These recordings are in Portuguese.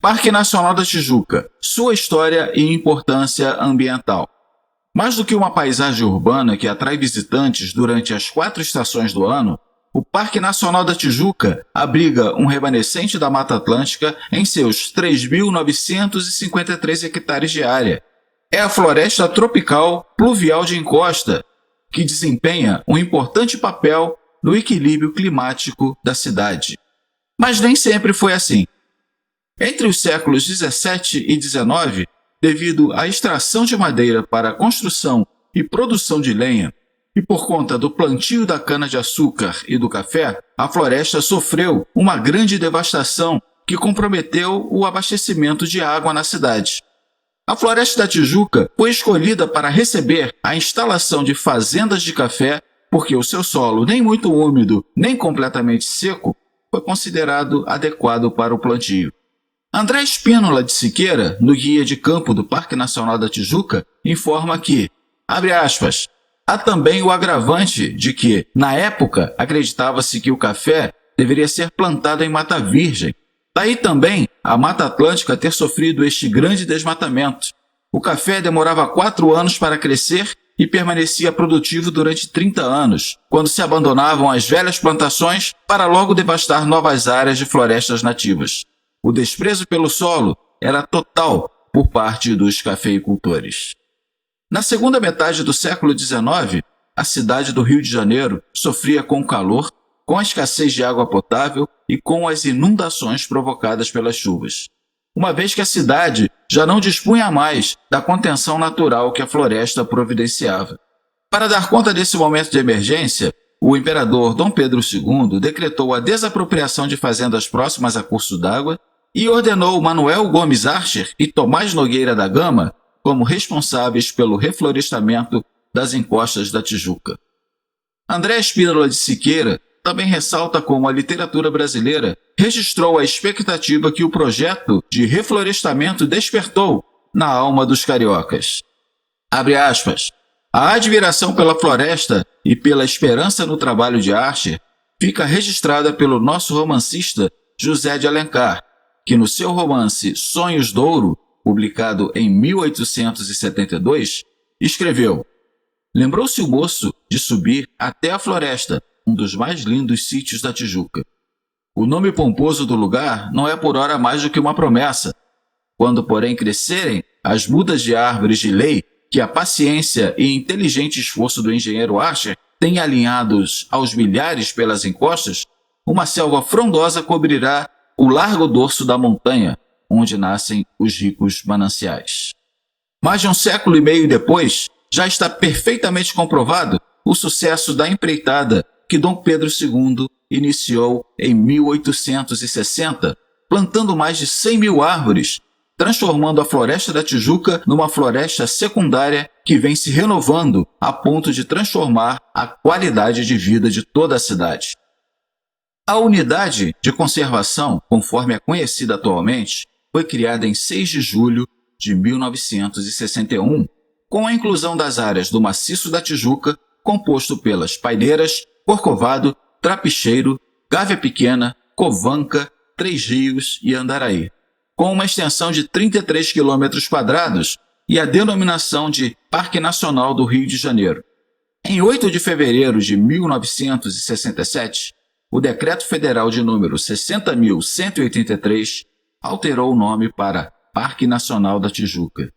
Parque Nacional da Tijuca, sua história e importância ambiental. Mais do que uma paisagem urbana que atrai visitantes durante as 4 estações do ano, o Parque Nacional da Tijuca abriga um remanescente da Mata Atlântica em seus 3.953 hectares de área. É a floresta tropical pluvial de encosta, que desempenha um importante papel no equilíbrio climático da cidade. Mas nem sempre foi assim. Entre os séculos 17 e 19, devido à extração de madeira para a construção e produção de lenha, e por conta do plantio da cana-de-açúcar e do café, a floresta sofreu uma grande devastação que comprometeu o abastecimento de água na cidade. A Floresta da Tijuca foi escolhida para receber a instalação de fazendas de café porque o seu solo, nem muito úmido, nem completamente seco, foi considerado adequado para o plantio. André Espínola de Siqueira, no guia de campo do Parque Nacional da Tijuca, informa que, abre aspas, há também o agravante de que, na época, acreditava-se que o café deveria ser plantado em mata virgem. Daí também a Mata Atlântica ter sofrido este grande desmatamento. O café demorava 4 anos para crescer e permanecia produtivo durante 30 anos, quando se abandonavam as velhas plantações para logo devastar novas áreas de florestas nativas. O desprezo pelo solo era total por parte dos cafeicultores. Na segunda metade do século XIX, a cidade do Rio de Janeiro sofria com o calor, com a escassez de água potável e com as inundações provocadas pelas chuvas, uma vez que a cidade já não dispunha mais da contenção natural que a floresta providenciava. Para dar conta desse momento de emergência, o imperador Dom Pedro II decretou a desapropriação de fazendas próximas a curso d'água e ordenou Manuel Gomes Archer e Tomás Nogueira da Gama como responsáveis pelo reflorestamento das encostas da Tijuca. André Espínola de Siqueira também ressalta como a literatura brasileira registrou a expectativa que o projeto de reflorestamento despertou na alma dos cariocas. Abre aspas. A admiração pela floresta e pela esperança no trabalho de Archer fica registrada pelo nosso romancista José de Alencar, que no seu romance Sonhos d'Ouro, publicado em 1872, escreveu: lembrou-se o moço de subir até a floresta, um dos mais lindos sítios da Tijuca. O nome pomposo do lugar não é por ora mais do que uma promessa. Quando, porém, crescerem as mudas de árvores de lei que a paciência e inteligente esforço do engenheiro Archer têm alinhados aos milhares pelas encostas, uma selva frondosa cobrirá o largo dorso da montanha, onde nascem os ricos mananciais. Mais de 1,5 séculos depois, já está perfeitamente comprovado o sucesso da empreitada que Dom Pedro II iniciou em 1860, plantando mais de 100.000 árvores, transformando a Floresta da Tijuca numa floresta secundária que vem se renovando a ponto de transformar a qualidade de vida de toda a cidade. A unidade de conservação, conforme é conhecida atualmente, foi criada em 6 de julho de 1961, com a inclusão das áreas do Maciço da Tijuca, composto pelas Paineiras, Corcovado, Trapicheiro, Gávea Pequena, Covanca, Três Rios e Andaraí, com uma extensão de 33 km² e a denominação de Parque Nacional do Rio de Janeiro. Em 8 de fevereiro de 1967, o Decreto Federal de número 60.183 alterou o nome para Parque Nacional da Tijuca.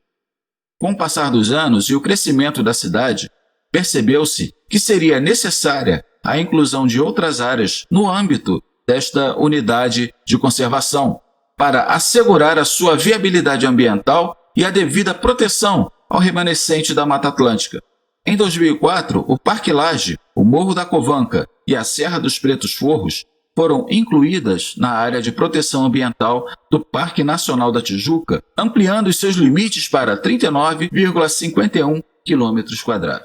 Com o passar dos anos e o crescimento da cidade, percebeu-se que seria necessária a inclusão de outras áreas no âmbito desta unidade de conservação, para assegurar a sua viabilidade ambiental e a devida proteção ao remanescente da Mata Atlântica. Em 2004, o Parque Lage, o Morro da Covanca e a Serra dos Pretos Forros foram incluídas na área de proteção ambiental do Parque Nacional da Tijuca, ampliando os seus limites para 39,51 km².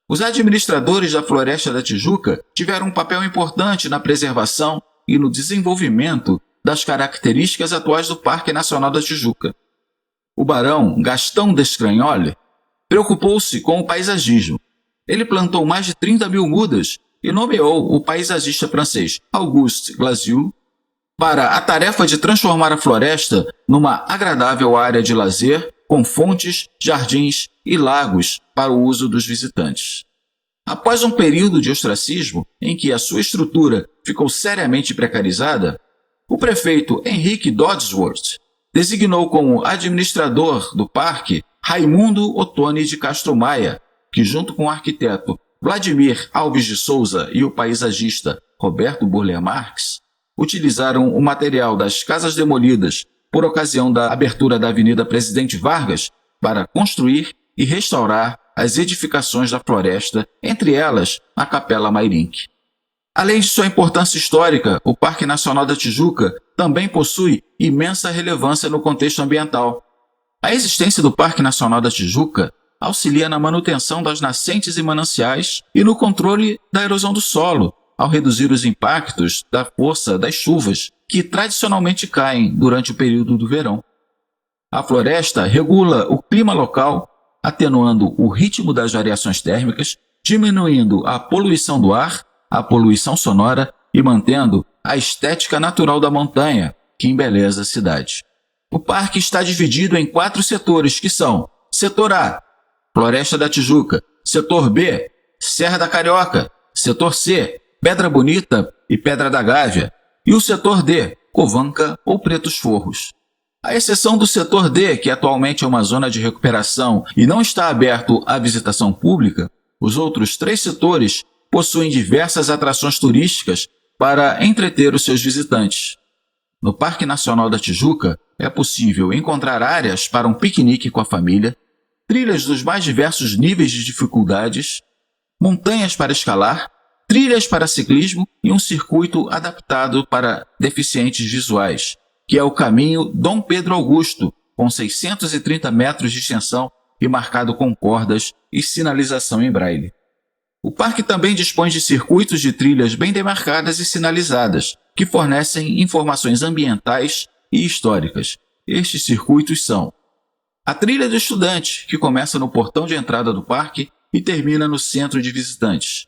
Os administradores da Floresta da Tijuca tiveram um papel importante na preservação e no desenvolvimento das características atuais do Parque Nacional da Tijuca. O barão Gastão Descragnole preocupou-se com o paisagismo. Ele plantou mais de 30.000 mudas e nomeou o paisagista francês Auguste Glaziou para a tarefa de transformar a floresta numa agradável área de lazer com fontes, jardins e lagos para o uso dos visitantes. Após um período de ostracismo em que a sua estrutura ficou seriamente precarizada, o prefeito Henrique Dodsworth designou como administrador do parque Raimundo Ottoni de Castro Maia, que junto com o arquiteto Vladimir Alves de Souza e o paisagista Roberto Burle Marx, utilizaram o material das casas demolidas por ocasião da abertura da Avenida Presidente Vargas para construir e restaurar as edificações da floresta, entre elas a Capela Mairinque. Além de sua importância histórica, o Parque Nacional da Tijuca também possui imensa relevância no contexto ambiental. A existência do Parque Nacional da Tijuca auxilia na manutenção das nascentes e mananciais e no controle da erosão do solo, ao reduzir os impactos da força das chuvas que tradicionalmente caem durante o período do verão. A floresta regula o clima local, atenuando o ritmo das variações térmicas, diminuindo a poluição do ar, a poluição sonora e mantendo a estética natural da montanha, que embeleza a cidade. O parque está dividido em 4 setores, que são: Setor A, Floresta da Tijuca; Setor B, Serra da Carioca; Setor C, Pedra Bonita e Pedra da Gávea; e o Setor D, Covanca ou Pretos Forros. À exceção do Setor D, que atualmente é uma zona de recuperação e não está aberto à visitação pública, os outros 3 setores possuem diversas atrações turísticas para entreter os seus visitantes. No Parque Nacional da Tijuca, é possível encontrar áreas para um piquenique com a família, trilhas dos mais diversos níveis de dificuldades, montanhas para escalar, trilhas para ciclismo e um circuito adaptado para deficientes visuais, que é o Caminho Dom Pedro Augusto, com 630 metros de extensão e marcado com cordas e sinalização em braille. O parque também dispõe de circuitos de trilhas bem demarcadas e sinalizadas, que fornecem informações ambientais e históricas. Estes circuitos são: a Trilha do Estudante, que começa no portão de entrada do parque e termina no centro de visitantes.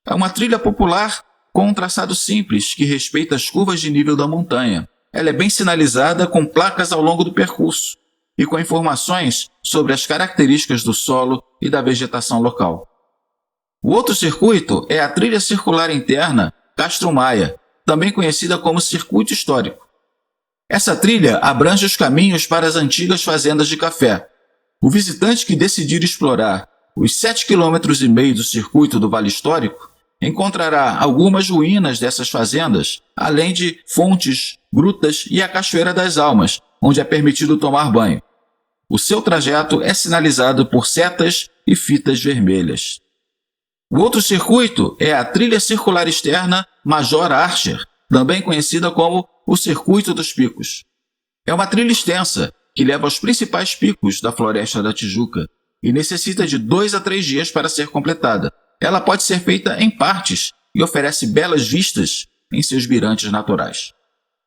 É uma trilha popular com um traçado simples que respeita as curvas de nível da montanha. Ela é bem sinalizada com placas ao longo do percurso e com informações sobre as características do solo e da vegetação local. O outro circuito é a Trilha Circular Interna Castro Maia, também conhecida como Circuito Histórico. Essa trilha abrange os caminhos para as antigas fazendas de café. O visitante que decidir explorar os 7,5 km do circuito do Vale Histórico encontrará algumas ruínas dessas fazendas, além de fontes, grutas e a Cachoeira das Almas, onde é permitido tomar banho. O seu trajeto é sinalizado por setas e fitas vermelhas. O outro circuito é a Trilha Circular Externa Major Archer, também conhecida como o Circuito dos Picos. É uma trilha extensa que leva aos principais picos da Floresta da Tijuca e necessita de 2 a 3 dias para ser completada. Ela pode ser feita em partes e oferece belas vistas em seus mirantes naturais.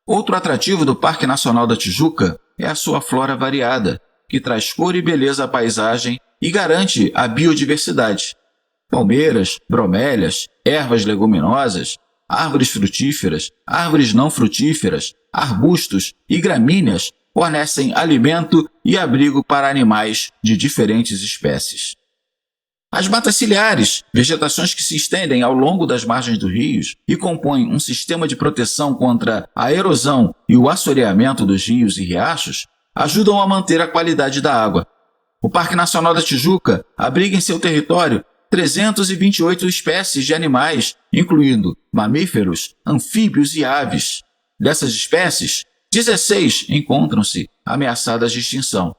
Outro atrativo do Parque Nacional da Tijuca é a sua flora variada, que traz cor e beleza à paisagem e garante a biodiversidade. Palmeiras, bromélias, ervas leguminosas, árvores frutíferas, árvores não frutíferas, arbustos e gramíneas fornecem alimento e abrigo para animais de diferentes espécies. As matas ciliares, vegetações que se estendem ao longo das margens dos rios e compõem um sistema de proteção contra a erosão e o assoreamento dos rios e riachos, ajudam a manter a qualidade da água. O Parque Nacional da Tijuca abriga em seu território 328 espécies de animais, incluindo mamíferos, anfíbios e aves. Dessas espécies, 16 encontram-se ameaçadas de extinção.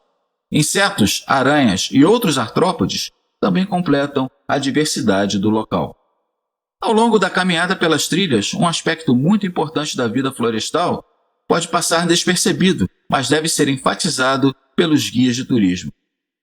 Insetos, aranhas e outros artrópodes também completam a diversidade do local. Ao longo da caminhada pelas trilhas, um aspecto muito importante da vida florestal pode passar despercebido, mas deve ser enfatizado pelos guias de turismo.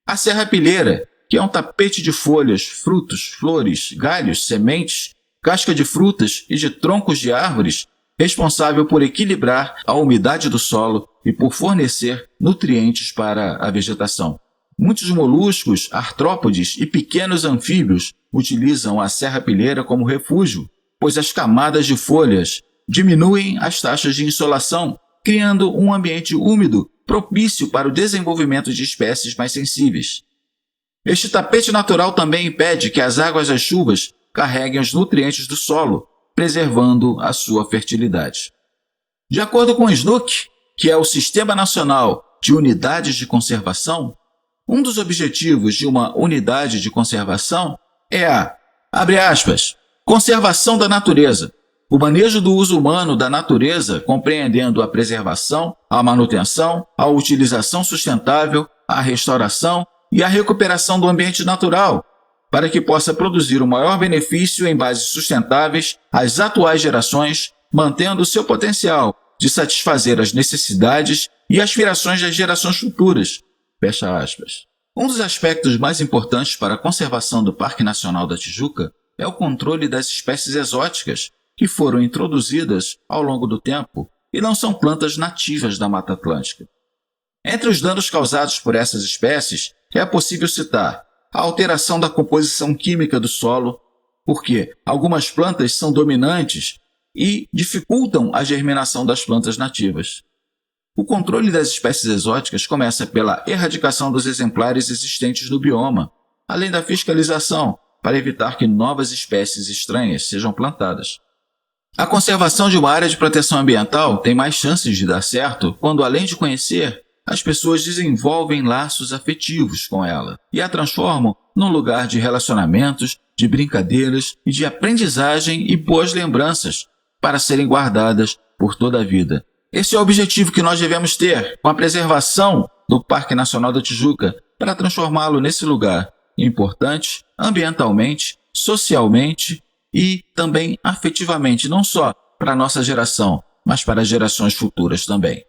A serrapilheira, que é um tapete de folhas, frutos, flores, galhos, sementes, casca de frutas e de troncos de árvores, responsável por equilibrar a umidade do solo e por fornecer nutrientes para a vegetação. Muitos moluscos, artrópodes e pequenos anfíbios utilizam a serrapilheira como refúgio, pois as camadas de folhas diminuem as taxas de insolação, criando um ambiente úmido propício para o desenvolvimento de espécies mais sensíveis. Este tapete natural também impede que as águas das chuvas carreguem os nutrientes do solo, preservando a sua fertilidade. De acordo com o SNUC, que é o Sistema Nacional de Unidades de Conservação, um dos objetivos de uma unidade de conservação é a, abre aspas, conservação da natureza, o manejo do uso humano da natureza, compreendendo a preservação, a manutenção, a utilização sustentável, a restauração e a recuperação do ambiente natural, para que possa produzir o maior benefício em bases sustentáveis às atuais gerações, mantendo seu potencial de satisfazer as necessidades e aspirações das gerações futuras. Fecha aspas. Um dos aspectos mais importantes para a conservação do Parque Nacional da Tijuca é o controle das espécies exóticas que foram introduzidas ao longo do tempo e não são plantas nativas da Mata Atlântica. Entre os danos causados por essas espécies, é possível citar a alteração da composição química do solo, porque algumas plantas são dominantes e dificultam a germinação das plantas nativas. O controle das espécies exóticas começa pela erradicação dos exemplares existentes no bioma, além da fiscalização, para evitar que novas espécies estranhas sejam plantadas. A conservação de uma área de proteção ambiental tem mais chances de dar certo quando, além de conhecer, as pessoas desenvolvem laços afetivos com ela e a transformam num lugar de relacionamentos, de brincadeiras e de aprendizagem e boas lembranças para serem guardadas por toda a vida. Esse é o objetivo que nós devemos ter com a preservação do Parque Nacional da Tijuca, para transformá-lo nesse lugar importante ambientalmente, socialmente e também afetivamente, não só para a nossa geração, mas para as gerações futuras também.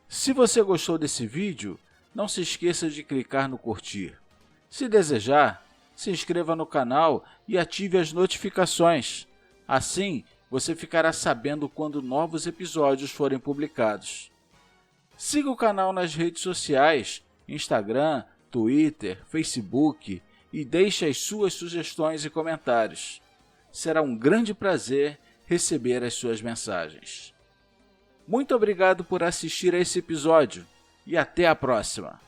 Se você gostou desse vídeo, não se esqueça de clicar no curtir. Se desejar, se inscreva no canal e ative as notificações. Assim, você ficará sabendo quando novos episódios forem publicados. Siga o canal nas redes sociais, Instagram, Twitter, Facebook e deixe as suas sugestões e comentários. Será um grande prazer receber as suas mensagens. Muito obrigado por assistir a esse episódio e até a próxima!